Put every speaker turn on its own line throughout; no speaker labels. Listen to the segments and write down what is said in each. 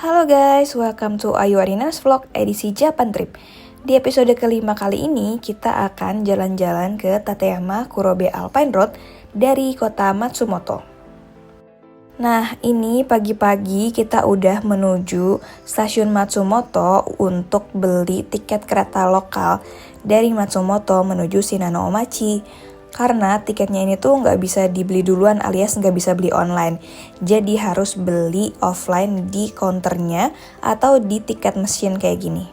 Halo guys, welcome to Ayu Arina's Vlog edisi Japan Trip. Di episode kelima kali ini, kita akan jalan-jalan ke Tateyama Kurobe Alpine Road dari kota Matsumoto. Nah, ini pagi-pagi kita udah menuju stasiun Matsumoto untuk beli tiket kereta lokal dari Matsumoto menuju Shinano-Omachi. Karena tiketnya ini tuh nggak bisa dibeli duluan alias nggak bisa beli online. Jadi harus beli offline di counternya atau di tiket mesin kayak gini.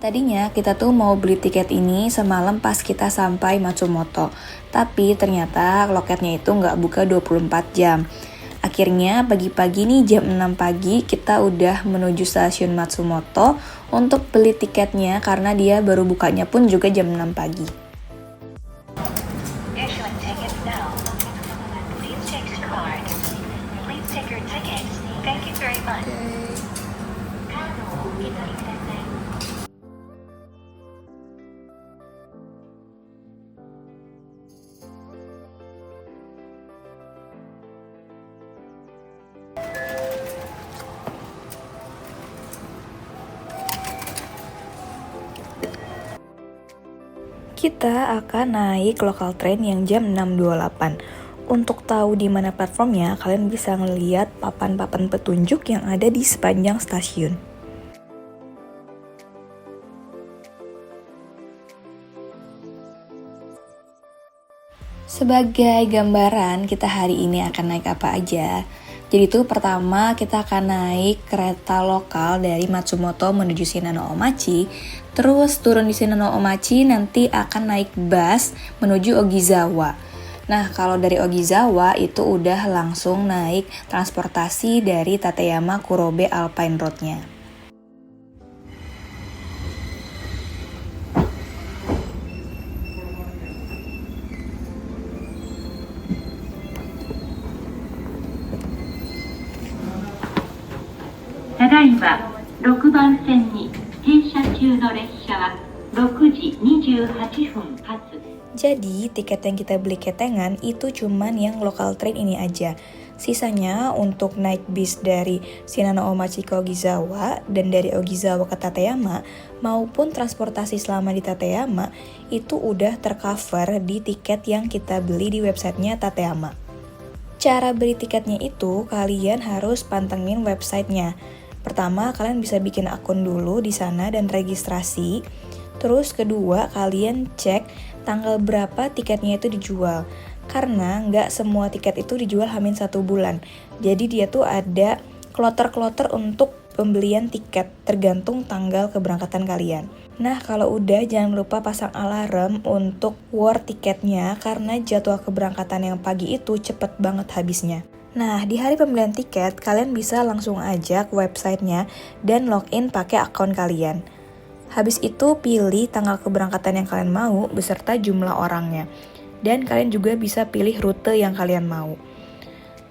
Tadinya kita tuh mau beli tiket ini semalam pas kita sampai Matsumoto. Tapi ternyata loketnya itu nggak buka 24 jam. Akhirnya pagi-pagi nih jam 6 pagi kita udah menuju stasiun Matsumoto untuk beli tiketnya karena dia baru bukanya pun juga jam 6 pagi. Kita akan naik local train yang jam 6.28. Untuk tahu di mana platformnya, kalian bisa ngeliat papan-papan petunjuk yang ada di sepanjang stasiun. Sebagai gambaran, kita hari ini akan naik apa aja. Jadi tuh pertama kita akan naik kereta lokal dari Matsumoto menuju Shinano-Omachi. Terus turun di Shinano-Omachi nanti akan naik bus menuju Ogizawa. Nah kalau dari Ogizawa itu udah langsung naik transportasi dari Tateyama Kurobe Alpine Road-nya.
Tadaima 6番線に停車中の列車は6時28分発。
Jadi tiket yang kita beli ketengan itu cuman yang local train ini aja. Sisanya untuk naik bis dari Shinano-Omachi ke Ogizawa dan dari Ogizawa ke Tateyama maupun transportasi selama di Tateyama itu udah tercover di tiket yang kita beli di websitenya Tateyama. Cara beli tiketnya itu kalian harus pantengin websitenya. Pertama, kalian bisa bikin akun dulu di sana dan registrasi. Terus kedua, kalian cek tanggal berapa tiketnya itu dijual. Karena nggak semua tiket itu dijual hamin 1 bulan. Jadi dia tuh ada kloter-kloter untuk pembelian tiket tergantung tanggal keberangkatan kalian. Nah, kalau udah jangan lupa pasang alarm untuk war tiketnya karena jadwal keberangkatan yang pagi itu cepet banget habisnya. Nah, di hari pembelian tiket, kalian bisa langsung aja ke websitenya dan login pakai akun kalian. Habis itu, pilih tanggal keberangkatan yang kalian mau beserta jumlah orangnya. Dan kalian juga bisa pilih rute yang kalian mau.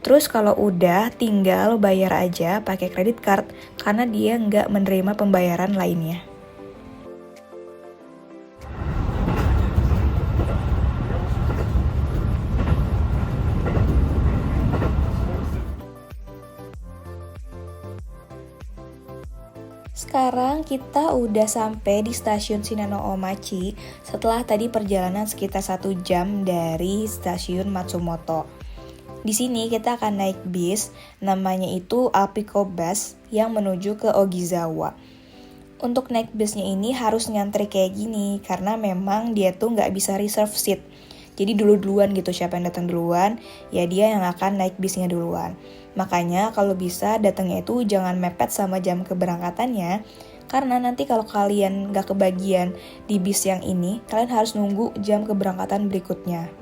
Terus kalau udah, tinggal bayar aja pakai credit card karena dia nggak menerima pembayaran lainnya. Sekarang kita udah sampai di stasiun Shinano-Omachi setelah tadi perjalanan sekitar 1 jam dari stasiun Matsumoto. Di sini kita akan naik bis, namanya itu Alpico Bus yang menuju ke Ogizawa. Untuk naik busnya ini harus ngantri kayak gini karena memang dia tuh nggak bisa reserve seat. Jadi duluan gitu, siapa yang datang duluan, ya dia yang akan naik bisnya duluan. Makanya kalau bisa datangnya itu jangan mepet sama jam keberangkatannya, karena nanti kalau kalian gak kebagian di bis yang ini, kalian harus nunggu jam keberangkatan berikutnya.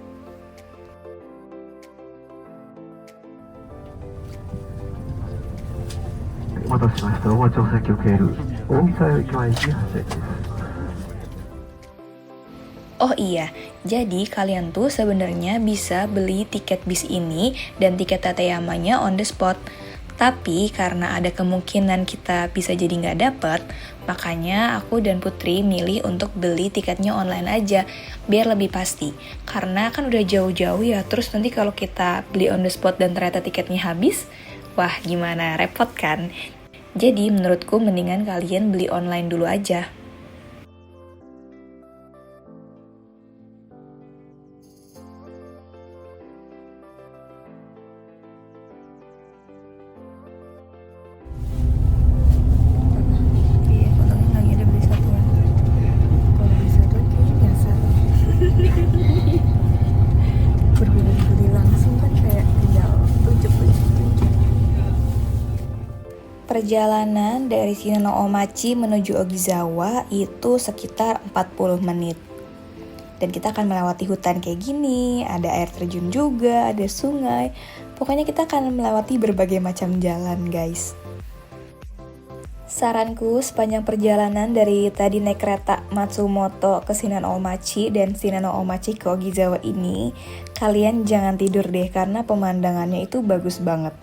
Oh iya, jadi kalian tuh sebenarnya bisa beli tiket bis ini dan tiket Tateyamanya on the spot. Tapi karena ada kemungkinan kita bisa jadi nggak dapet, makanya aku dan Putri milih untuk beli tiketnya online aja, biar lebih pasti. Karena kan udah jauh-jauh ya, terus nanti kalau kita beli on the spot dan ternyata tiketnya habis, wah gimana, repot kan? Jadi menurutku mendingan kalian beli online dulu aja. Iya, untungnya lagi ada beli satuan. Kalau beli satuan kayaknya biasa. Berbeda beli langsung kan kayak tinggal tunjuk. Perjalanan dari Shinano-Omachi menuju Ogizawa itu sekitar 40 menit. Dan kita akan melewati hutan kayak gini, ada air terjun juga, ada sungai. Pokoknya kita akan melewati berbagai macam jalan, guys. Saranku sepanjang perjalanan dari tadi naik kereta Matsumoto ke Shinano-Omachi dan Shinano-Omachi ke Ogizawa ini, kalian jangan tidur deh karena pemandangannya itu bagus banget.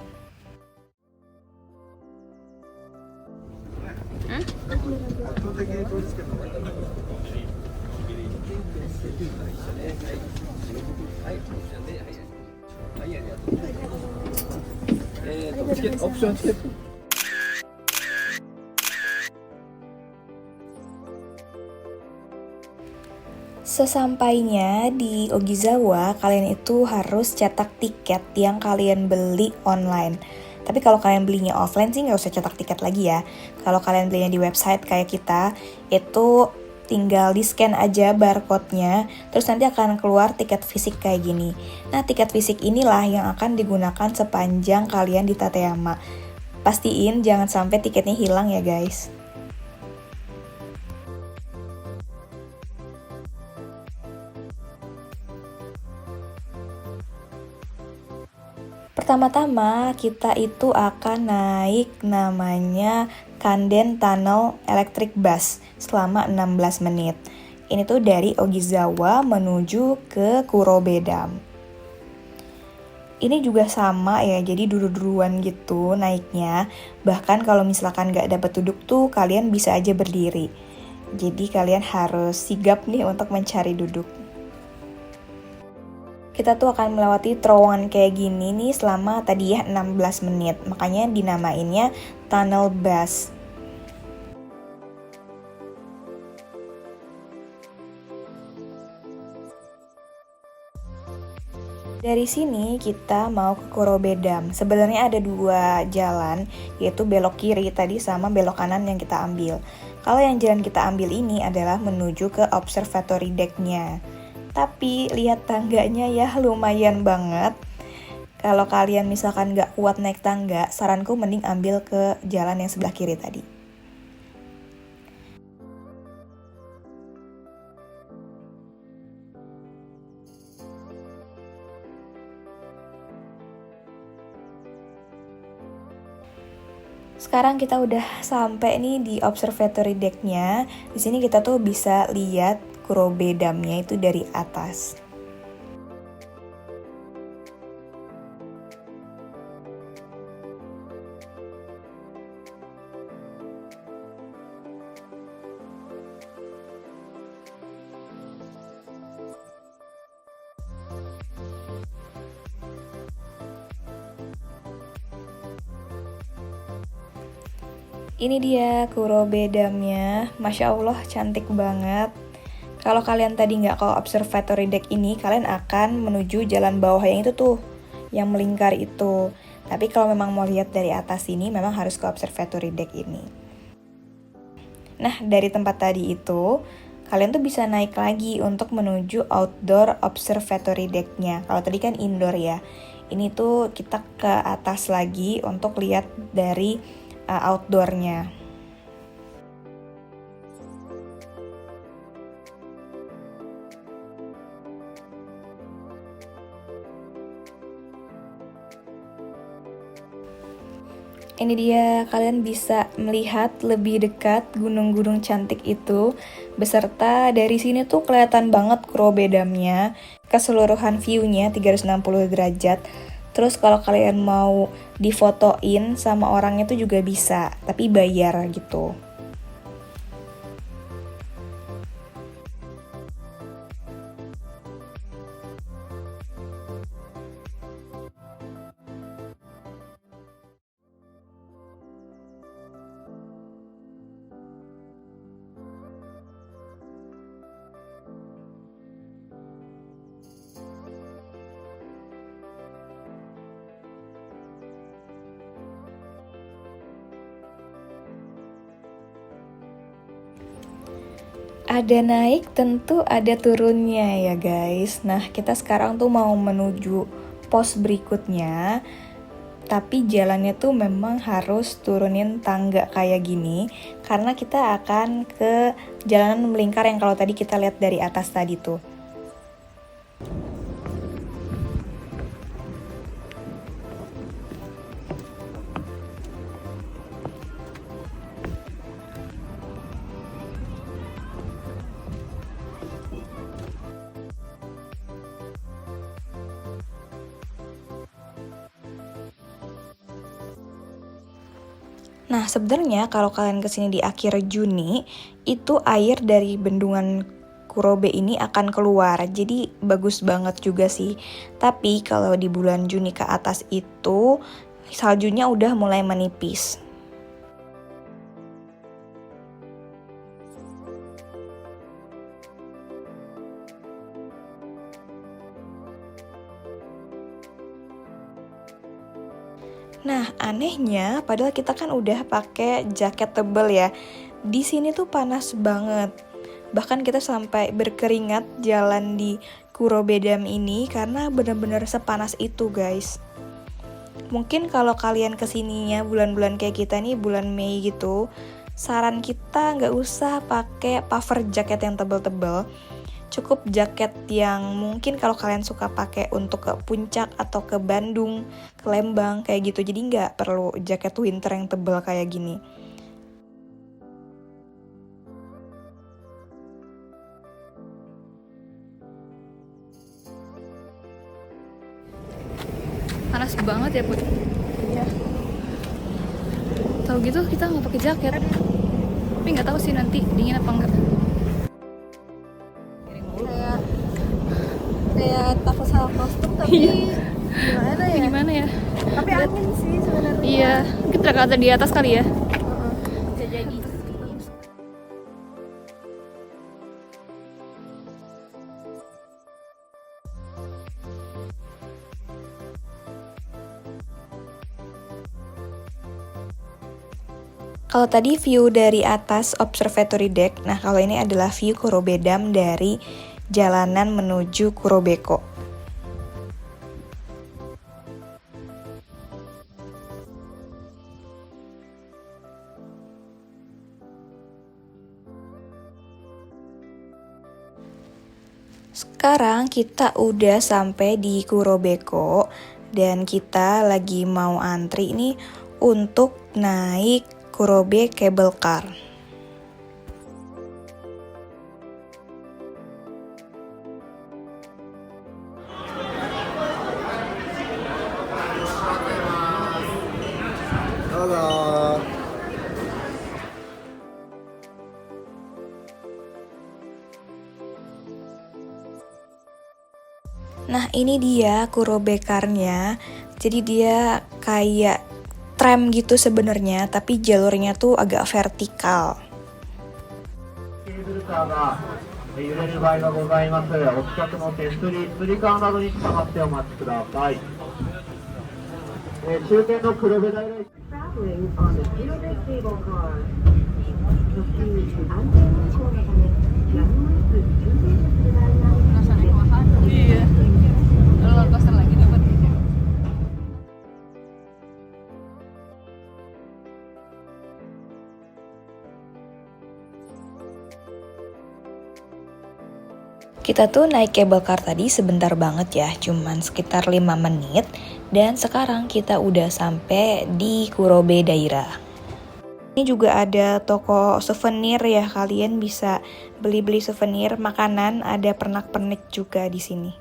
Sesampainya di Ogizawa, kalian itu harus cetak tiket yang kalian beli online. Tapi kalau kalian belinya offline sih nggak usah cetak tiket lagi ya. Kalau kalian belinya di website kayak kita, itu tinggal di-scan aja barcode-nya, terus nanti akan keluar tiket fisik kayak gini. Nah, tiket fisik inilah yang akan digunakan sepanjang kalian di Tateyama. Pastiin jangan sampai tiketnya hilang ya guys. Pertama-tama kita itu akan naik namanya Kanden Tunnel Electric Bus selama 16 menit. Ini tuh dari Ogizawa menuju ke Kurobedam. Ini juga sama ya, jadi dulu-duluan gitu naiknya. Bahkan kalau misalkan gak dapat duduk tuh kalian bisa aja berdiri. Jadi kalian harus sigap nih untuk mencari duduk. Kita tuh akan melewati terowongan kayak gini nih selama tadi ya 16 menit. Makanya dinamainnya tunnel bus. Dari sini kita mau ke Kurobedam. Sebenarnya ada dua jalan, yaitu belok kiri tadi sama belok kanan yang kita ambil. Kalau yang jalan kita ambil ini adalah menuju ke observatory deck-nya. Tapi lihat tangganya ya lumayan banget. Kalau kalian misalkan gak kuat naik tangga, saranku mending ambil ke jalan yang sebelah kiri tadi. Sekarang kita udah sampai nih di observatory deck-nya. Di sini kita tuh bisa lihat Kurobedamnya itu dari atas. Ini dia Kurobedamnya, Masya Allah cantik banget. Kalau kalian tadi nggak ke observatory deck ini, kalian akan menuju jalan bawah yang itu tuh, yang melingkar itu. Tapi kalau memang mau lihat dari atas ini, memang harus ke observatory deck ini. Nah, dari tempat tadi itu, kalian tuh bisa naik lagi untuk menuju outdoor observatory deck-nya. Kalau tadi kan indoor ya. Ini tuh kita ke atas lagi untuk lihat dari outdoor-nya. Ini dia, kalian bisa melihat lebih dekat gunung-gunung cantik itu. Beserta dari sini tuh kelihatan banget Kurobedamnya. Keseluruhan view-nya 360 derajat. Terus kalau kalian mau difotoin sama orangnya tuh juga bisa, tapi bayar gitu. Ada naik, tentu ada turunnya ya guys. Nah, kita sekarang tuh mau menuju pos berikutnya. Tapi jalannya tuh memang harus turunin tangga kayak gini. Karena kita akan ke jalanan melingkar yang kalau tadi kita lihat dari atas tadi tuh. Nah, sebenarnya kalau kalian kesini di akhir Juni, itu air dari bendungan Kurobe ini akan keluar. Jadi bagus banget juga sih. Tapi kalau di bulan Juni ke atas itu, saljunya udah mulai menipis. Nah, anehnya padahal kita kan udah pakai jaket tebel ya. Di sini tuh panas banget. Bahkan kita sampai berkeringat jalan di Kurobe Dam ini karena bener-bener sepanas itu, guys. Mungkin kalau kalian kesininya bulan-bulan kayak kita nih, bulan Mei gitu, saran kita nggak usah pakai puffer jaket yang tebel-tebel. Cukup jaket yang mungkin kalau kalian suka pakai untuk ke puncak atau ke Bandung, ke Lembang kayak gitu. Jadi nggak perlu jaket winter yang tebal kayak gini.
Panas banget ya Put.
Iya.
Tahu gitu kita nggak pakai jaket. Tapi nggak tahu sih nanti dingin apa enggak.
Kayak takut salah kostum tapi gimana ya?
Gimana ya?
Tapi angin sih sebenarnya.
Iya, kita ada di atas kali ya.
Bisa jadi.
Kalau tadi view dari atas observatory deck, nah kalau ini adalah view Kurobe Dam dari jalanan menuju Kurobeko. Sekarang kita udah sampai di Kurobeko dan kita lagi mau antri nih untuk naik Kurobe Cable Car. Nah, ini dia Kurobe Car-nya. Jadi dia kayak tram gitu sebenarnya, tapi jalurnya tuh agak vertikal.
ケーブルカーが揺れる場合がございます。お近くの手すり、つり革などにつかまってお待ちください。終点の黒部平駅。
Traveling on the Kurobe Cable Car. 特急安全運行のため、やむを得ず運転手数があります。
Iya. Roller coaster lagi dapat.
Kita tuh naik cable car tadi sebentar banget ya, cuman sekitar 5 menit. Dan sekarang kita udah sampai di Kurobe Daira. Ini juga ada toko souvenir ya, kalian bisa beli-beli souvenir, makanan, ada pernak-pernik juga di sini.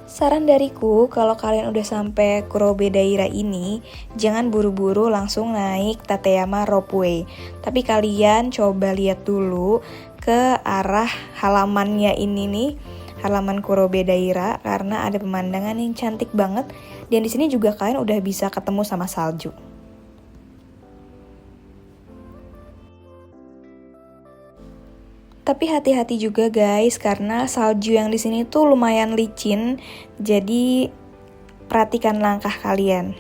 Saran dariku, kalau kalian udah sampai Kurobe Daira ini, jangan buru-buru langsung naik Tateyama Ropeway. Tapi kalian coba lihat dulu ke arah halamannya ini nih, halaman Kurobe Daira, karena ada pemandangan yang cantik banget. Dan di sini juga kalian udah bisa ketemu sama salju. Tapi hati-hati juga guys, karena salju yang di sini tuh lumayan licin, jadi perhatikan langkah kalian.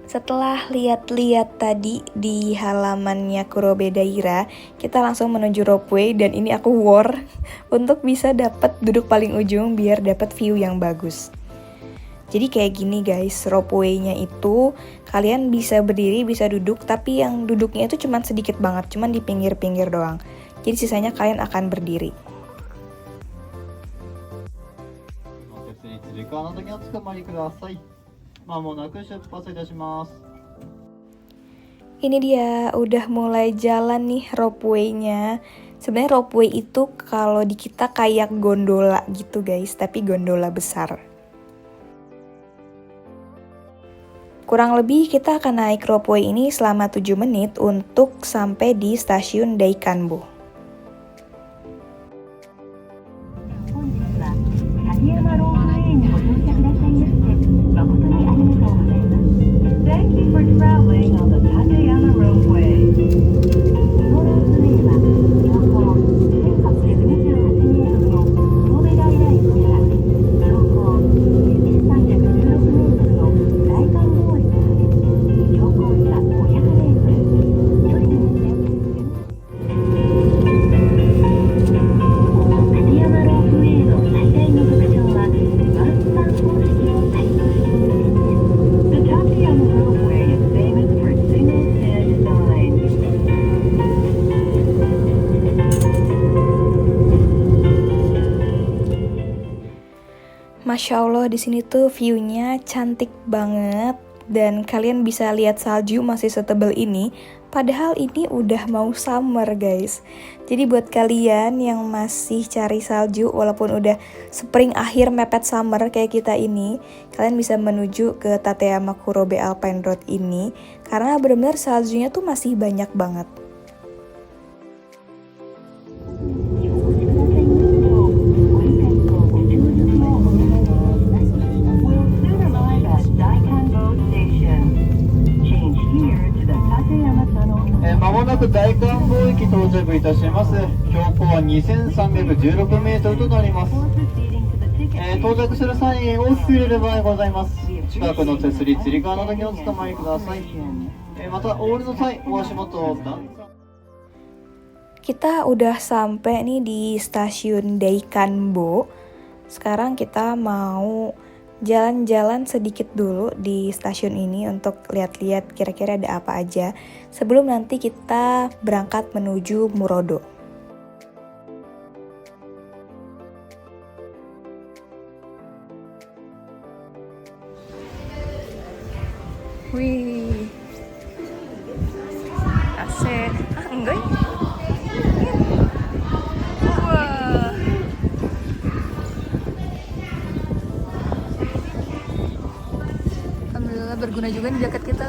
Setelah lihat-lihat tadi di halamannya Kurobe Daira, kita langsung menuju ropeway dan ini aku war untuk bisa dapat duduk paling ujung biar dapat view yang bagus. Jadi kayak gini guys, ropeway-nya itu kalian bisa berdiri, bisa duduk, tapi yang duduknya itu cuman sedikit banget, cuman di pinggir-pinggir doang. Jadi sisanya kalian akan berdiri.
時間の時おつかまりください。まもなく出発いたします。
Ini dia udah mulai jalan nih ropeway-nya. Sebenarnya ropeway itu kalau di kita kayak gondola gitu guys, tapi gondola besar. Kurang lebih kita akan naik ropeway ini selama 7 menit untuk sampai di stasiun Daikanbo.
本日は立山ロープウェイにご乗車くださいまして誠にありがとうございます。Thank you for traveling on the Tateyama Roadway. このロープウェイは標高1828メートルの神戸平駅から標高1316メートルの大観通りまで標高差500メートル距離に設定立山ロープウェイの最大の特徴はワンスパン方式を採用している点です。The Tateyama Roadway is famous for its single span design.
Masya Allah, di sini tuh view-nya cantik banget dan kalian bisa lihat salju masih setebal ini. Padahal ini udah mau summer guys. Jadi buat kalian yang masih cari salju walaupun udah spring akhir mepet summer kayak kita ini, kalian bisa menuju ke Tateyama Kurobe Alpine Road ini karena benar-benar saljunya tuh masih banyak banget.
お越しくださいますようご理解とご協力をお願いいたします。We'll soon arrive at Daikanbo Station. Change here to the Tateyama Tunnel.
まもなく大観望駅到着いたします。標高は2316メートルとなります。
Before proceeding to the ticket
到着する際に大きく揺れる場合ございます。近くの手すり、つり革などにおつかまりください。またお降りの際、お足元を段差
Kita udah sampai nih di stasiun Daikanbo. Sekarang kita mau jalan-jalan sedikit dulu di stasiun ini untuk lihat-lihat kira-kira ada apa aja sebelum nanti kita berangkat menuju Murodo.
Wih. Asik. Ah, enggak ya? Wah. Alhamdulillah berguna juga nih jaket kita.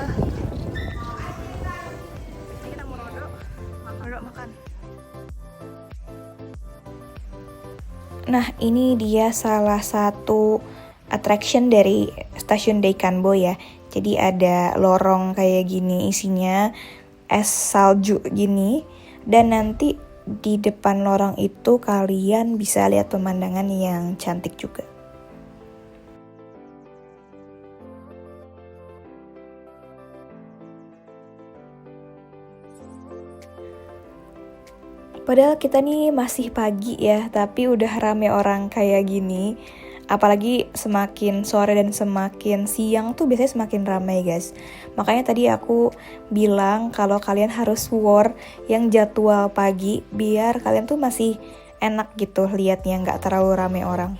Kita mau rodok makan.
Nah, ini dia salah satu attraction dari stasiun Daikanbo ya. Jadi ada lorong kayak gini isinya es salju gini. Dan nanti di depan lorong itu kalian bisa lihat pemandangan yang cantik juga. Padahal kita nih masih pagi ya, tapi udah rame orang kayak gini. Apalagi semakin sore dan semakin siang tuh biasanya semakin ramai guys. Makanya tadi aku bilang kalau kalian harus war yang jadwal pagi biar kalian tuh masih enak gitu liatnya, nggak terlalu ramai orang.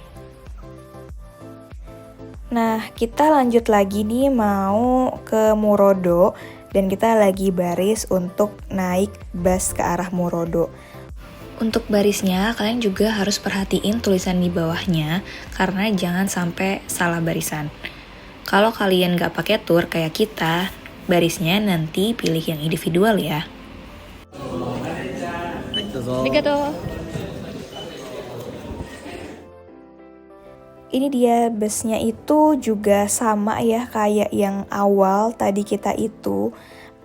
Nah, kita lanjut lagi nih mau ke Murodo dan kita lagi baris untuk naik bus ke arah Murodo. Untuk barisnya, kalian juga harus perhatiin tulisan di bawahnya, karena jangan sampai salah barisan. Kalau kalian gak pakai tour kayak kita, barisnya nanti pilih yang individual ya.
Arigatou.
Ini dia busnya itu juga sama ya kayak yang awal tadi kita itu.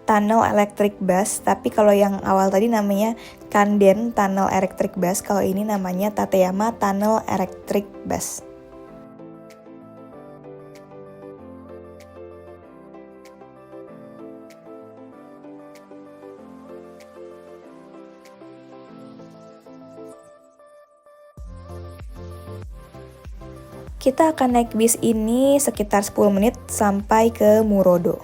Tunnel Electric Bus, tapi kalau yang awal tadi namanya Kanden Tunnel Electric Bus, kalau ini namanya Tateyama Tunnel Electric Bus. Kita akan naik bis ini sekitar 10 menit sampai ke Murodo.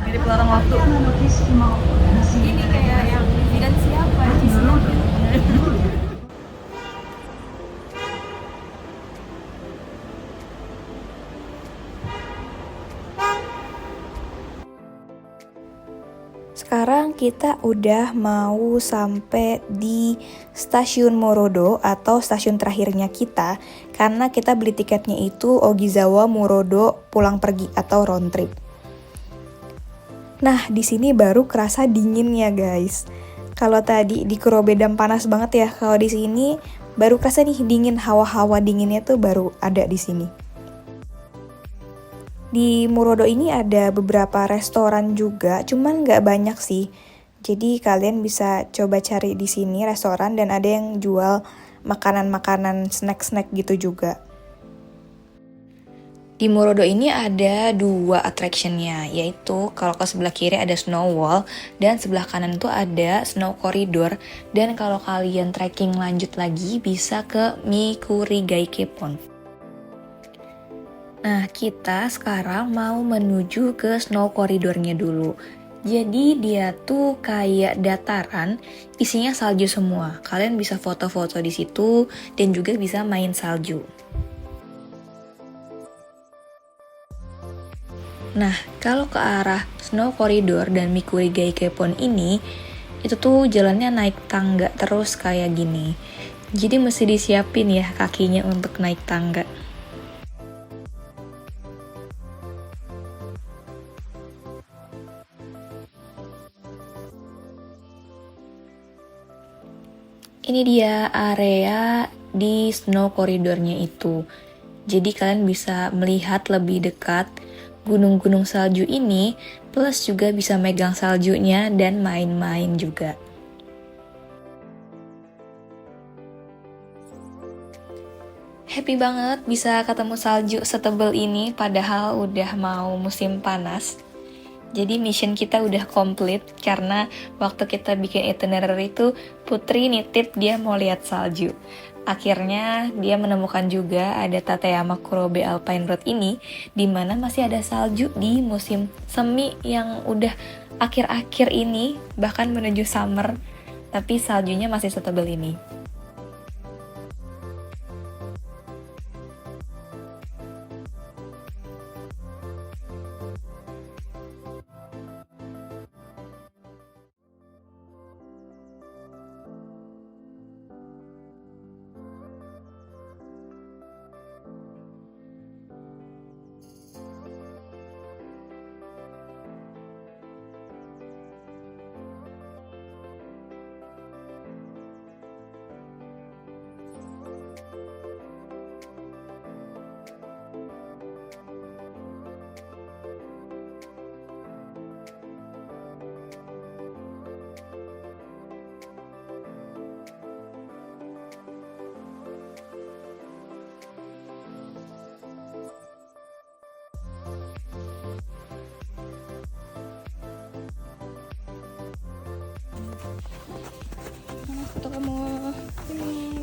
Mirip lorong waktu. Ini kayak yang Jidan siapa?
Sekarang kita udah mau sampai di stasiun Murodo atau stasiun terakhirnya kita, karena kita beli tiketnya itu Ogizawa Murodo pulang pergi atau round trip. Nah, di sini baru kerasa dinginnya, guys. Kalau tadi di Kurobedan panas banget ya, kalau di sini baru kerasa nih dingin, hawa-hawa dinginnya tuh baru ada di sini. Di Murodo ini ada beberapa restoran juga, cuman nggak banyak sih. Jadi kalian bisa coba cari di sini restoran dan ada yang jual makanan-makanan snack-snack gitu juga. Di Murodo ini ada 2 attractionnya, yaitu kalau ke sebelah kiri ada Snow Wall dan sebelah kanan tuh ada Snow Corridor. Dan kalau kalian trekking lanjut lagi bisa ke Mikurigaike Pond. Nah, kita sekarang mau menuju ke Snow Corridor-nya dulu. Jadi dia tuh kayak dataran, isinya salju semua. Kalian bisa foto-foto di situ dan juga bisa main salju. Nah, kalau ke arah Snow Corridor dan Mikurigaike Pond ini, itu tuh jalannya naik tangga terus kayak gini. Jadi mesti disiapin ya kakinya untuk naik tangga. Ini dia area di Snow Corridor-nya itu. Jadi kalian bisa melihat lebih dekat gunung-gunung salju ini, plus juga bisa megang saljunya dan main-main juga. Happy banget bisa ketemu salju setebal ini, padahal udah mau musim panas. Jadi mission kita udah komplit karena waktu kita bikin itinerary itu Putri nitip dia mau lihat salju. Akhirnya dia menemukan juga ada Tateyama Kurobe Alpine Road ini di mana masih ada salju di musim semi yang udah akhir-akhir ini, bahkan menuju summer, tapi saljunya masih setebal ini.
Foto kamu ini.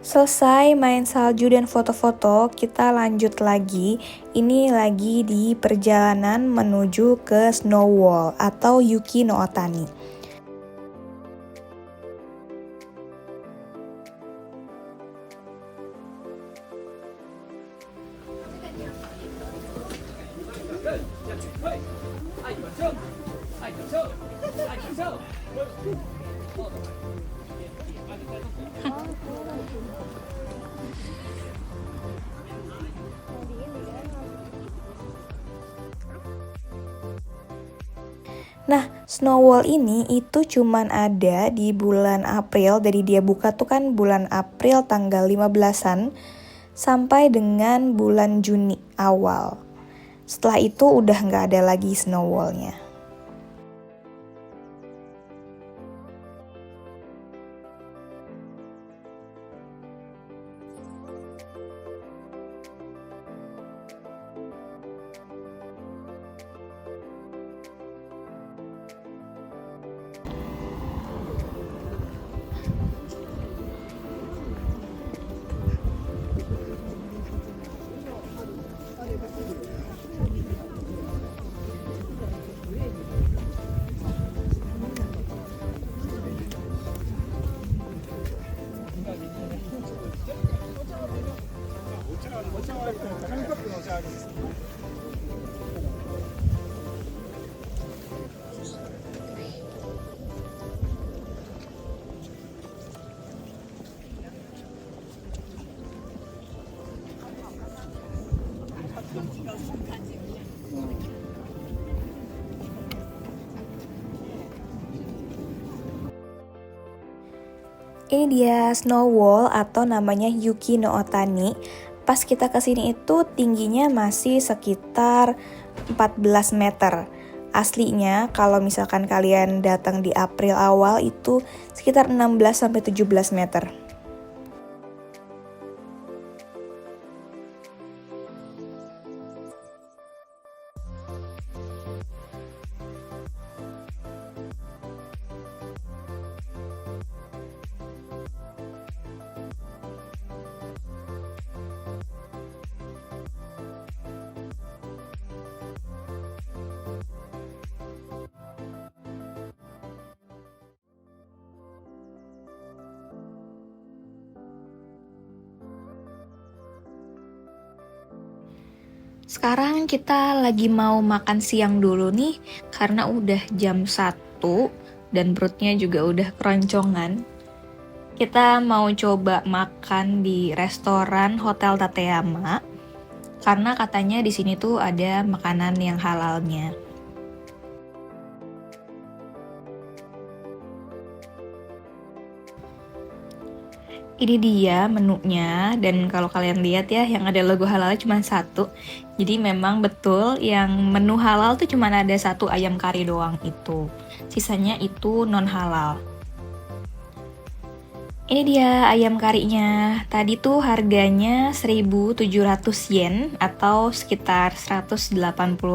Selesai main salju dan foto-foto, kita lanjut lagi. Ini lagi di perjalanan menuju ke Snow Wall atau Yuki no Otani. Nah, Snow Wall ini itu cuman ada di bulan April, dari dia buka tuh kan bulan April tanggal 15-an sampai dengan bulan Juni awal. Setelah itu udah nggak ada lagi Snow Wall-nya. Ini dia Snow Wall atau namanya Yuki no Otani. Pas kita kesini itu tingginya masih sekitar 14 meter. Aslinya kalau misalkan kalian datang di April awal itu sekitar 16-17 meter. Sekarang kita lagi mau makan siang dulu nih, karena udah jam 1 dan perutnya juga udah keroncongan. Kita mau coba makan di restoran Hotel Tateyama, karena katanya di sini tuh ada makanan yang halalnya. Ini dia menunya, dan kalau kalian lihat ya, yang ada logo halal cuma 1. Jadi memang betul yang menu halal tuh cuma ada 1 ayam kari doang itu. Sisanya itu non halal. Ini dia ayam karinya. Tadi tuh harganya 1.700 yen atau sekitar 180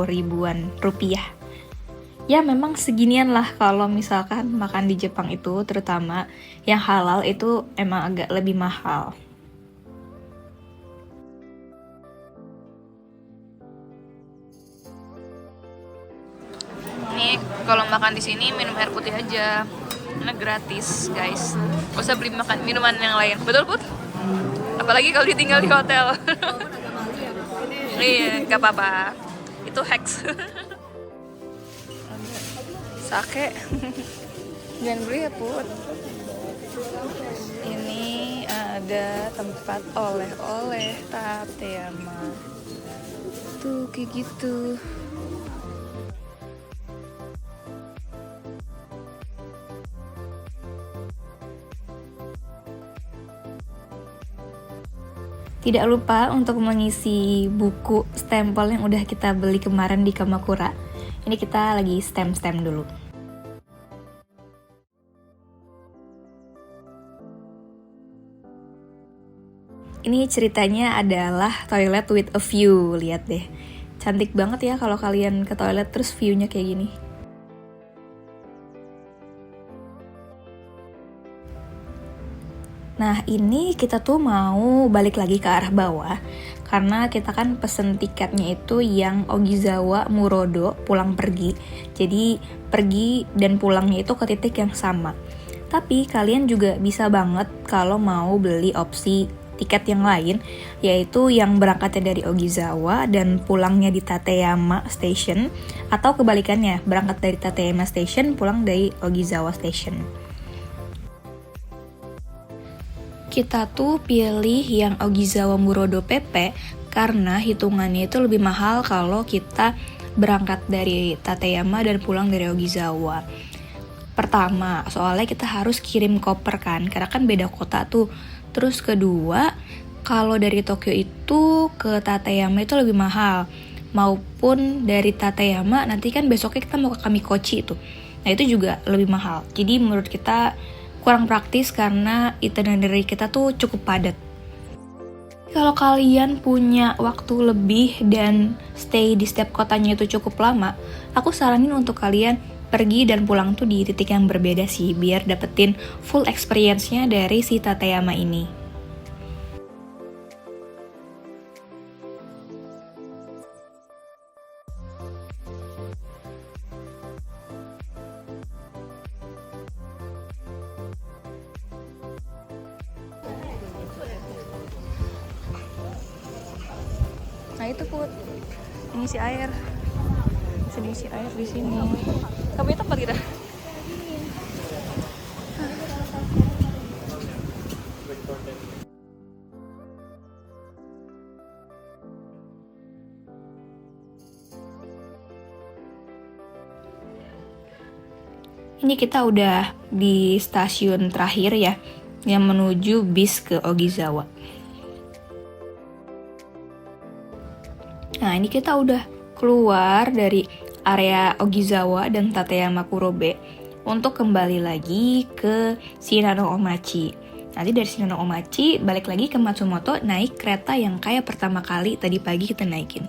ribuan rupiah. Ya memang seginian lah kalau misalkan makan di Jepang itu, terutama yang halal itu emang agak lebih mahal. Nih kalau makan di sini minum air putih aja, karena gratis guys. Gak usah beli makan minuman yang lain, betul Put? Apalagi kalau ditinggal di hotel. Iya, gak apa-apa. Itu hacks. Sake. Jangan beli ya Put. Ini ada tempat oleh-oleh Tateyama. Tuh kayak gitu. Tidak lupa untuk mengisi buku stempel yang udah kita beli kemarin di Kamakura. Ini kita lagi stem-stem dulu. Ini ceritanya adalah toilet with a view. Lihat deh, cantik banget ya kalau kalian ke toilet terus view-nya kayak gini. Nah ini kita tuh mau balik lagi ke arah bawah, karena kita kan pesen tiketnya itu yang Ogizawa Murodo pulang pergi. Jadi pergi dan pulangnya itu ke titik yang sama. Tapi kalian juga bisa banget kalau mau beli opsi tiket yang lain, yaitu yang berangkatnya dari Ogizawa dan pulangnya di Tateyama Station, atau kebalikannya, berangkat dari Tateyama Station, pulang dari Ogizawa Station. Kita tuh pilih yang Ogizawa Murodo PP karena hitungannya itu lebih mahal kalau kita berangkat dari Tateyama dan pulang dari Ogizawa. Pertama, soalnya kita harus kirim koper kan, karena kan beda kota tuh. Terus kedua, kalau dari Tokyo itu ke Tateyama itu lebih mahal. Maupun dari Tateyama, nanti kan besoknya kita mau ke Kamikochi itu. Nah itu juga lebih mahal. Jadi menurut kita kurang praktis karena itinerary kita tuh cukup padat. Kalau kalian punya waktu lebih dan stay di setiap kotanya itu cukup lama, aku saranin untuk kalian pergi dan pulang tuh di titik yang berbeda sih, biar dapetin full experience-nya dari si Tateyama ini. Nah itu Put, ngisi air. Isi air di sini. Kamu tempat kita? Ini kita udah di stasiun terakhir ya, yang menuju bis ke Ogizawa. Nah ini kita udah keluar dari area Ogizawa dan Tateyama Kurobe untuk kembali lagi ke Shinano Omachi. Nanti dari Shinano Omachi balik lagi ke Matsumoto naik kereta yang kayak pertama kali tadi pagi kita naikin.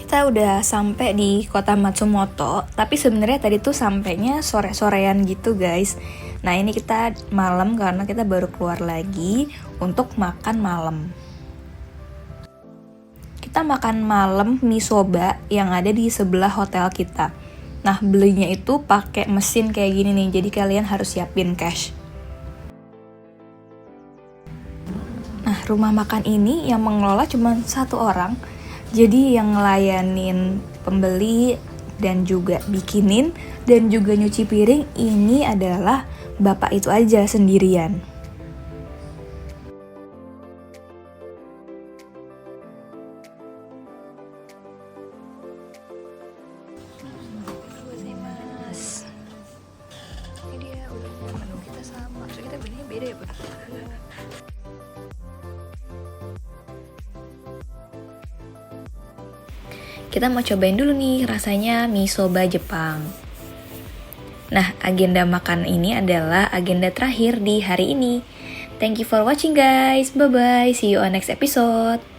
Kita udah sampai di kota Matsumoto, tapi sebenarnya tadi tuh sampainya sore-sorean gitu guys. Nah ini kita malam karena kita baru keluar lagi untuk makan malam. Kita makan malam mie soba yang ada di sebelah hotel kita. Nah belinya itu pakai mesin kayak gini nih, jadi kalian harus siapin cash. Nah rumah makan ini yang mengelola cuma satu orang. Jadi yang ngelayanin pembeli dan juga bikinin dan juga nyuci piring ini adalah bapak itu aja sendirian. Ini dia udah menu kita sama, so kita beda ya Bud? Kita mau cobain dulu nih rasanya mie soba Jepang. Nah, agenda makan ini adalah agenda terakhir di hari ini. Thank you for watching guys. Bye-bye. See you on next episode.